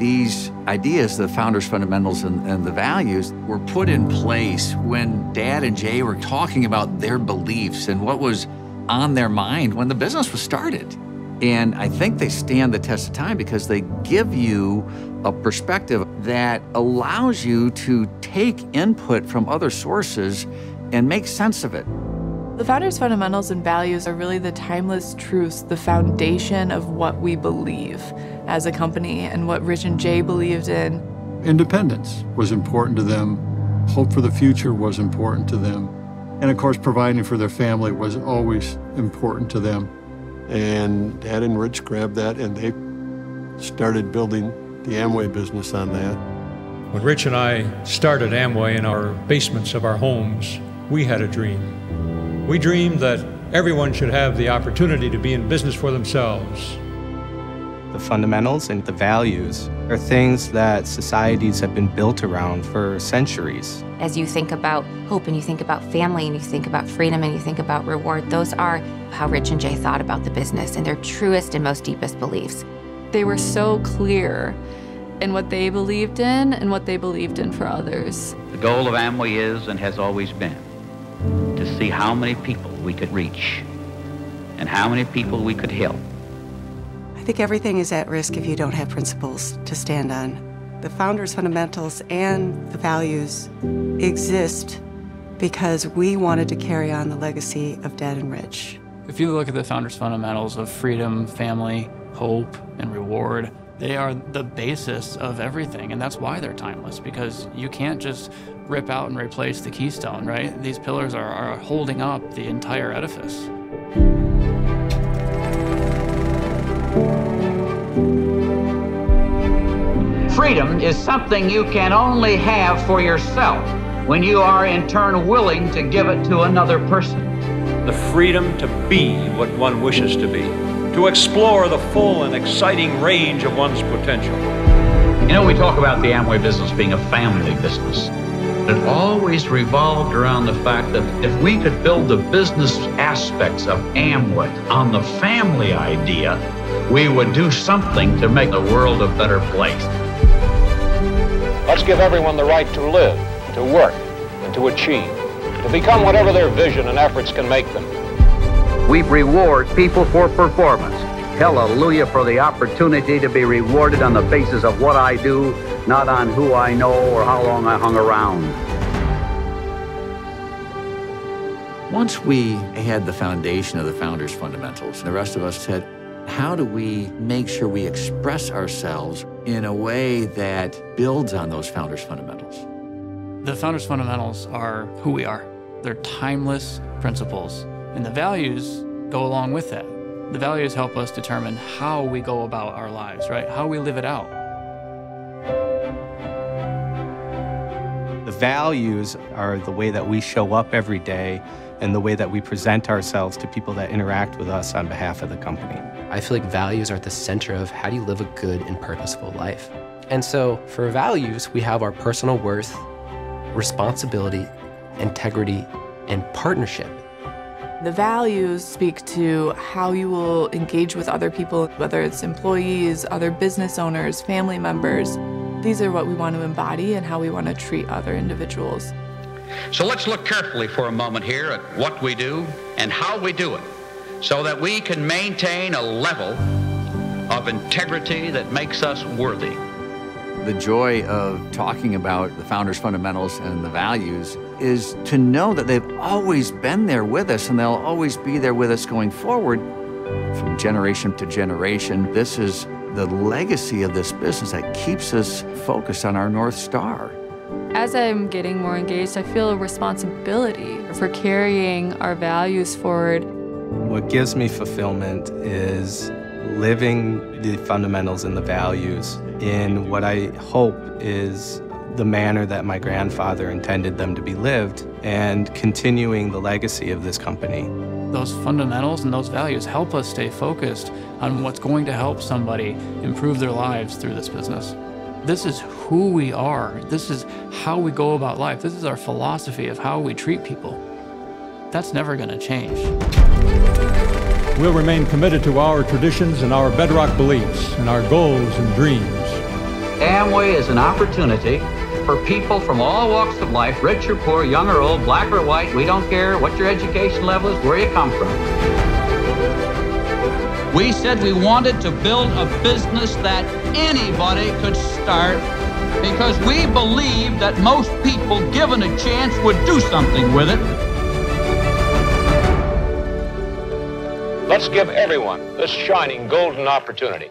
These ideas, the founders' fundamentals and the values, were put in place when Dad and Jay were talking about their beliefs and what was on their mind when the business was started. And I think they stand the test of time because they give you a perspective that allows you to take input from other sources and make sense of it. The founders' fundamentals and values are really the timeless truths, the foundation of what we believe as a company and what Rich and Jay believed in. Independence was important to them. Hope for the future was important to them. And of course, providing for their family was always important to them. And Dad and Rich grabbed that and they started building the Amway business on that. When Rich and I started Amway in our basements of our homes, we had a dream. We dreamed that everyone should have the opportunity to be in business for themselves. The fundamentals and the values are things that societies have been built around for centuries. As you think about hope and you think about family and you think about freedom and you think about reward, those are how Rich and Jay thought about the business and their truest and most deepest beliefs. They were so clear in what they believed in and what they believed in for others. The goal of Amway is and has always been to see how many people we could reach and how many people we could help. I think everything is at risk if you don't have principles to stand on. The founders' fundamentals and the values exist because we wanted to carry on the legacy of Dad and Rich. If you look at the founders' fundamentals of freedom, family, hope, and reward, they are the basis of everything, and that's why they're timeless, because you can't just rip out and replace the keystone, right? These pillars are holding up the entire edifice. Freedom is something you can only have for yourself when you are in turn willing to give it to another person. The freedom to be what one wishes to be, to explore the full and exciting range of one's potential. You know, we talk about the Amway business being a family business. It always revolved around the fact that if we could build the business aspects of Amway on the family idea, we would do something to make the world a better place. Let's give everyone the right to live, to work, and to achieve, to become whatever their vision and efforts can make them. We reward people for performance. Hallelujah for the opportunity to be rewarded on the basis of what I do, not on who I know or how long I hung around. Once we had the foundation of the founders' fundamentals, the rest of us said, how do we make sure we express ourselves in a way that builds on those founders' fundamentals? The founders' fundamentals are who we are. They're timeless principles, and the values go along with that. The values help us determine how we go about our lives, right? How we live it out. The values are the way that we show up every day and the way that we present ourselves to people that interact with us on behalf of the company. I feel like values are at the center of how do you live a good and purposeful life. And so for values, we have our personal worth, responsibility, integrity, and partnership. The values speak to how you will engage with other people, whether it's employees, other business owners, family members. These are what we want to embody and how we want to treat other individuals. So let's look carefully for a moment here at what we do and how we do it, so that we can maintain a level of integrity that makes us worthy. The joy of talking about the founders' fundamentals and the values is to know that they've always been there with us and they'll always be there with us going forward from generation to generation. This is the legacy of this business that keeps us focused on our North Star. As I'm getting more engaged, I feel a responsibility for carrying our values forward. What gives me fulfillment is living the fundamentals and the values in what I hope is the manner that my grandfather intended them to be lived, and continuing the legacy of this company. Those fundamentals and those values help us stay focused on what's going to help somebody improve their lives through this business. This is who we are. This is how we go about life. This is our philosophy of how we treat people. That's never going to change. We'll remain committed to our traditions and our bedrock beliefs and our goals and dreams. Amway is an opportunity for people from all walks of life, rich or poor, young or old, black or white. We don't care what your education level is, where you come from. We said we wanted to build a business that anybody could start because we believe that most people, given a chance, would do something with it. Let's give everyone this shining golden opportunity.